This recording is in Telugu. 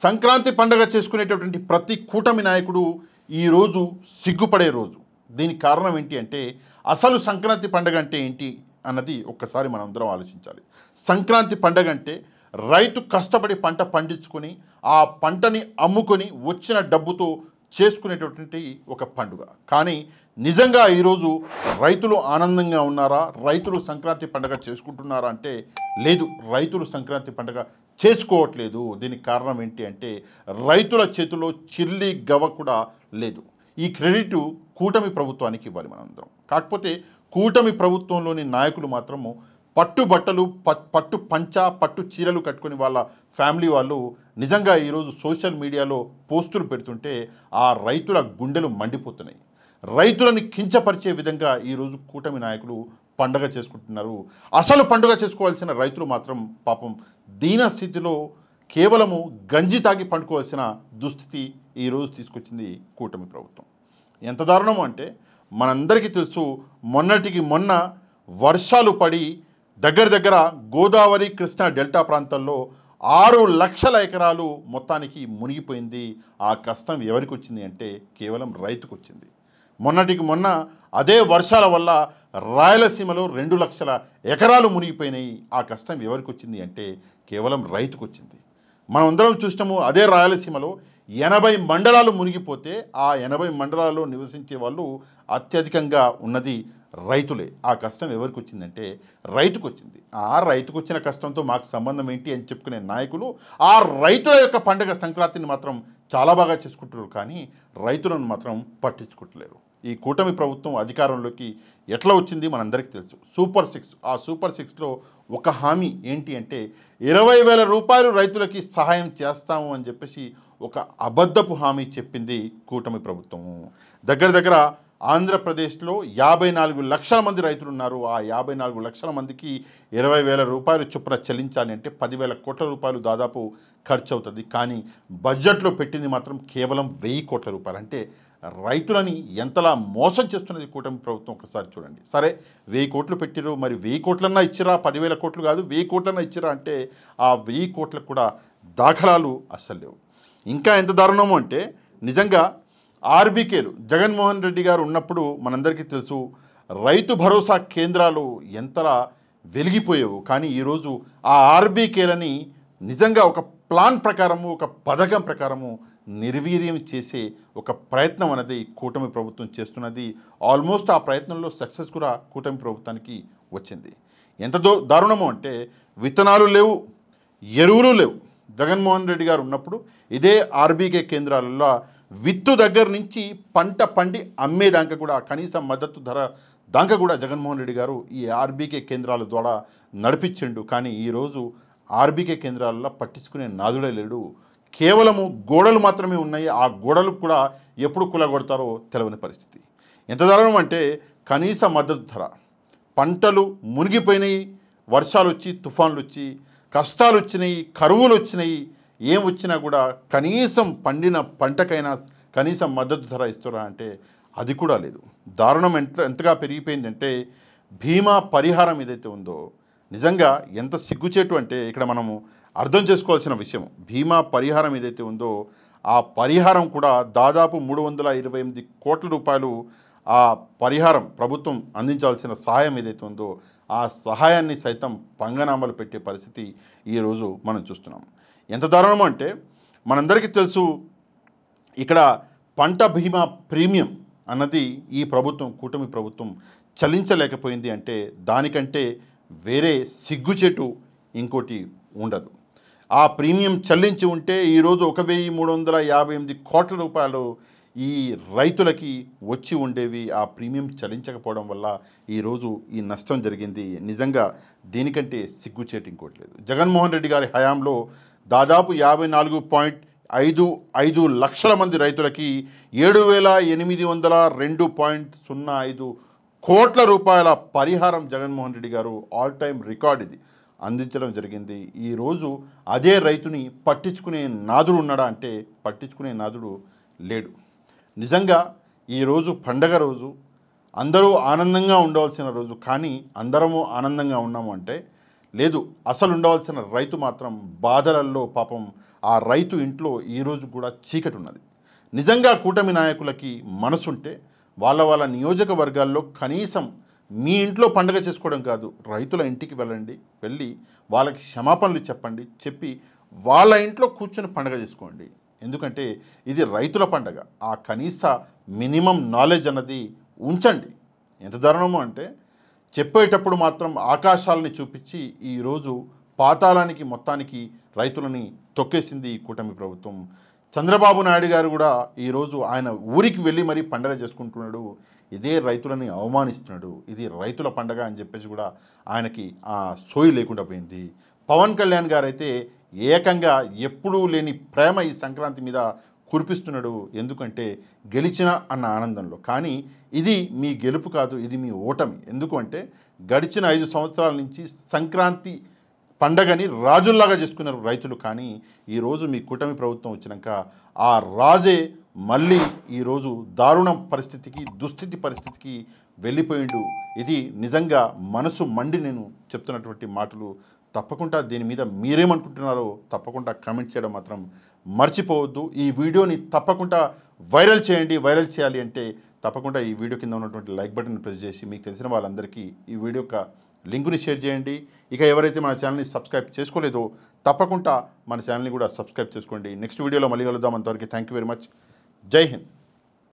సంక్రాంతి పండగ చేసుకునేటటువంటి ప్రతి కూటమి నాయకుడు ఈరోజు సిగ్గుపడే రోజు. దీనికి కారణం ఏంటి అంటే అసలు సంక్రాంతి పండగ అంటే ఏంటి అన్నది ఒక్కసారి మనం అందరం ఆలోచించాలి. సంక్రాంతి పండగ అంటే రైతు కష్టపడి పంట పండించుకొని ఆ పంటని అమ్ముకొని వచ్చిన డబ్బుతో చేసుకునేటటువంటి ఒక పండుగ. కానీ నిజంగా ఈరోజు రైతులు ఆనందంగా ఉన్నారా? రైతులు సంక్రాంతి పండుగ చేసుకుంటున్నారా అంటే లేదు, రైతులు సంక్రాంతి పండుగ చేసుకోవట్లేదు. దీనికి కారణం ఏంటి అంటే రైతుల చేతిలో చిల్లి గవ్వ కూడా లేదు. ఈ క్రెడిట్ కూటమి ప్రభుత్వానికి ఇవ్వాలి మనందరం. కాకపోతే కూటమి ప్రభుత్వంలోని నాయకులు మాత్రము పట్టు బట్టలు పట్టు పంచ పట్టు చీరలు కట్టుకొని వాళ్ళ ఫ్యామిలీ వాళ్ళు నిజంగా ఈరోజు సోషల్ మీడియాలో పోస్టులు పెడుతుంటే ఆ రైతుల గుండెలు మండిపోతున్నాయి. రైతులను కించపరిచే విధంగా ఈరోజు కూటమి నాయకులు పండగ చేసుకుంటున్నారు. అసలు పండుగ చేసుకోవాల్సిన రైతులు మాత్రం పాపం దీన స్థితిలో కేవలము గంజి తాగి పండుకోవాల్సిన దుస్థితి ఈరోజు తీసుకొచ్చింది కూటమి ప్రభుత్వం. ఎంత దారుణం అంటే మనందరికీ తెలుసు, మొన్నటికి మొన్న వర్షాలు పడి దగ్గర గోదావరి కృష్ణా డెల్టా ప్రాంతాల్లో 6 లక్షల ఎకరాలు మొత్తానికి మునిగిపోయింది. ఆ కష్టం ఎవరికి వచ్చింది అంటే కేవలం రైతుకు వచ్చింది. మొన్నటికి మొన్న అదే వర్షాల వల్ల రాయలసీమలో 2 లక్షల ఎకరాలు మునిగిపోయినాయి. ఆ కష్టం ఎవరికి వచ్చింది అంటే కేవలం రైతుకు వచ్చింది. మనం అందరం చూసినాము, అదే రాయలసీమలో 80 మండలాలు మునిగిపోతే ఆ 80 మండలాల్లో నివసించే వాళ్ళు అత్యధికంగా ఉన్నది రైతులే. ఆ కష్టం ఎవరికి వచ్చిందంటే రైతుకు వచ్చింది. ఆ రైతుకు వచ్చిన కష్టంతో మాకు సంబంధం ఏంటి అని చెప్పుకునే నాయకులు ఆ రైతుల యొక్క పండుగ సంక్రాంతిని మాత్రం చాలా బాగా చేసుకుంటున్నారు, కానీ రైతులను మాత్రం పట్టించుకుంటలేరు. ఈ కూటమి ప్రభుత్వం అధికారంలోకి ఎట్లా వచ్చింది మనందరికీ తెలుసు. సూపర్ 6, ఆ సూపర్ 6లో ఒక హామీ ఏంటి అంటే 20,000 రూపాయలు రైతులకి సహాయం చేస్తాము అని చెప్పేసి ఒక అబద్ధపు హామీ చెప్పింది కూటమి ప్రభుత్వము. దగ్గర ఆంధ్రప్రదేశ్లో 54 లక్షల మంది రైతులు ఉన్నారు. ఆ 54 లక్షల మందికి 20,000 రూపాయలు చొప్పున చెల్లించాలి అంటే 10,000 కోట్ల రూపాయలు దాదాపు ఖర్చు అవుతుంది. కానీ బడ్జెట్లో పెట్టింది మాత్రం కేవలం 1,000 కోట్ల రూపాయలు. అంటే రైతులని ఎంతలా మోసం చేస్తున్నది కూటమి ప్రభుత్వం ఒకసారి చూడండి. సరే 1,000 కోట్లు పెట్టిరు, మరి 1,000 కోట్లన్నా ఇచ్చిరా? 10,000 కోట్లు కాదు, 1,000 కోట్లన్నా ఇచ్చిరా అంటే ఆ 1,000 కోట్లకు కూడా దాఖలాలు అస్సలు లేవు. ఇంకా ఎంత దారుణము అంటే నిజంగా ఆర్బీకేలు జగన్మోహన్ రెడ్డి గారు ఉన్నప్పుడు మనందరికీ తెలుసు, రైతు భరోసా కేంద్రాలు ఎంతలా వెలిగిపోయావు. కానీ ఈరోజు ఆ ఆర్బీకేలని నిజంగా ఒక ప్లాన్ ప్రకారము, ఒక పథకం ప్రకారము నిర్వీర్యం చేసే ఒక ప్రయత్నం అనేది కూటమి ప్రభుత్వం చేస్తున్నది. ఆల్మోస్ట్ ఆ ప్రయత్నంలో సక్సెస్ కూడా కూటమి ప్రభుత్వానికి వచ్చింది. ఎంత దారుణము అంటే విత్తనాలు లేవు, ఎరువులు లేవు. జగన్మోహన్ రెడ్డి గారు ఉన్నప్పుడు ఇదే ఆర్బీకే కేంద్రాలలో విత్తు దగ్గర నుంచి పంట పండి అమ్మేదాకా కూడా కనీస మద్దతు ధర దాకా కూడా జగన్మోహన్ రెడ్డి గారు ఈ ఆర్బీకే కేంద్రాల ద్వారా నడిపించిండు. కానీ ఈరోజు ఆర్బీకే కేంద్రాలలో పట్టించుకునే నాదుడే లేడు. కేవలము గోడలు మాత్రమే ఉన్నాయి. ఆ గోడలు కూడా ఎప్పుడు కూలగొడతారో తెలియని పరిస్థితి. ఎంత దారుణం అంటే కనీస మద్దతు ధర, పంటలు మునిగిపోయినాయి, వర్షాలు వచ్చి తుఫాన్లు వచ్చి కష్టాలు వచ్చినాయి, కరువులు వచ్చినాయి. ఏం వచ్చినా కూడా కనీసం పండిన పంటకైనా కనీసం మద్దతు ధర ఇస్తారా అంటే అది కూడా లేదు. దారుణం ఎంతగా పెరిగిపోయిందంటే బీమా పరిహారం ఏదైతే ఉందో నిజంగా ఎంత సిగ్గుచేటు అంటే ఇక్కడ మనము అర్థం చేసుకోవాల్సిన విషయం. బీమా పరిహారం ఏదైతే ఉందో ఆ పరిహారం కూడా దాదాపు 328 కోట్ల రూపాయలు ఆ పరిహారం ప్రభుత్వం అందించాల్సిన సహాయం ఏదైతే ఉందో ఆ సహాయాన్ని సైతం పంగనామాలు పెట్టే పరిస్థితి ఈరోజు మనం చూస్తున్నాం. ఎంత దారుణం అంటే మనందరికీ తెలుసు, ఇక్కడ పంట బీమా ప్రీమియం అన్నది ఈ ప్రభుత్వం కూటమి ప్రభుత్వం చెల్లించలేకపోయింది అంటే దానికంటే వేరే సిగ్గుచేటు ఇంకోటి ఉండదు. ఆ ప్రీమియం చెల్లించి ఉంటే ఈరోజు 1,358 కోట్ల రూపాయలు ఈ రైతులకి వచ్చి ఉండేవి. ఆ ప్రీమియం చెల్లించకపోవడం వల్ల ఈరోజు ఈ నష్టం జరిగింది. నిజంగా దీనికంటే సిగ్గుచేటు ఇంకోటి లేదు. జగన్మోహన్ రెడ్డి గారి హయాంలో దాదాపు 54.55 లక్షల మంది రైతులకి 7,802.05 కోట్ల రూపాయల పరిహారం జగన్మోహన్ రెడ్డి గారు ఆల్ టైమ్ రికార్డ్ ఇది అందించడం జరిగింది. ఈరోజు అదే రైతుని పట్టించుకునే నాదుడు ఉన్నాడా అంటే పట్టించుకునే నాదుడు లేడు. నిజంగా ఈరోజు పండగ రోజు అందరూ ఆనందంగా ఉండవలసిన రోజు, కానీ అందరము ఆనందంగా ఉన్నాము అంటే లేదు, అసలు ఉండవలసిన రైతు మాత్రం బాధలలో పాపం ఆ రైతు ఇంట్లో ఈరోజు కూడా చీకటి ఉన్నది. నిజంగా కూటమి నాయకులకి మనసుంటే వాళ్ళ నియోజకవర్గాల్లో కనీసం మీ ఇంట్లో పండుగ చేసుకోవడం కాదు, రైతుల ఇంటికి వెళ్ళండి, వెళ్ళి వాళ్ళకి క్షమాపణలు చెప్పండి, చెప్పి వాళ్ళ ఇంట్లో కూర్చొని పండుగ చేసుకోండి. ఎందుకంటే ఇది రైతుల పండుగ. ఆ కనీస మినిమం నాలెడ్జ్ అన్నది ఉంచండి. ఎంత దారుణమో అంటే చెప్పేటప్పుడు మాత్రం ఆకాశాలని చూపించి ఈరోజు పాతాళానికి మొత్తానికి రైతులని తొక్కేసింది ఈ కూటమి ప్రభుత్వం. చంద్రబాబు నాయుడు గారు కూడా ఈరోజు ఆయన ఊరికి వెళ్ళి మరీ పండగ చేసుకుంటున్నాడు. ఇదే రైతులని అవమానిస్తున్నాడు. ఇది రైతుల పండగ అని చెప్పేసి కూడా ఆయనకి ఆ సోయి లేకుండా పోయింది. పవన్ కళ్యాణ్ గారు అయితే ఏకంగా ఎప్పుడూ లేని ప్రేమ ఈ సంక్రాంతి మీద కురిపిస్తున్నాడు. ఎందుకంటే గెలిచిన అన్న ఆనందంలో. కానీ ఇది మీ గెలుపు కాదు, ఇది మీ ఓటమి. ఎందుకు అంటే గడిచిన 5 సంవత్సరాల నుంచి సంక్రాంతి పండగని రాజుల్లాగా చేసుకున్నారు రైతులు. కానీ ఈరోజు మీ కూటమి ప్రభుత్వం వచ్చినాక ఆ రాజే మళ్ళీ ఈరోజు దారుణం పరిస్థితికి, దుస్థితి పరిస్థితికి వెళ్ళిపోయిండు. ఇది నిజంగా మనసు మండి నేను చెప్తున్నటువంటి మాటలు. తప్పకుండా దీని మీద మీరేమనుకుంటున్నారో తప్పకుండా కామెంట్ చేయడం మాత్రం మర్చిపోవద్దు. ఈ వీడియోని తప్పకుండా వైరల్ చేయండి. వైరల్ చేయాలి అంటే తప్పకుండా ఈ వీడియో కింద ఉన్నటువంటి లైక్ బటన్ ప్రెస్ చేసి మీకు తెలిసిన వాళ్ళందరికీ ఈ వీడియో యొక్క లింకుని షేర్ చేయండి. ఇక ఎవరైతే మన ఛానల్ని సబ్స్క్రైబ్ చేసుకోలేదో తప్పకుండా మన ఛానల్ని కూడా సబ్స్క్రైబ్ చేసుకోండి. నెక్స్ట్ వీడియోలో మళ్ళీ కలుద్దాం. అంతవరకు థ్యాంక్ యూ వెరీ మచ్. జై హింద్.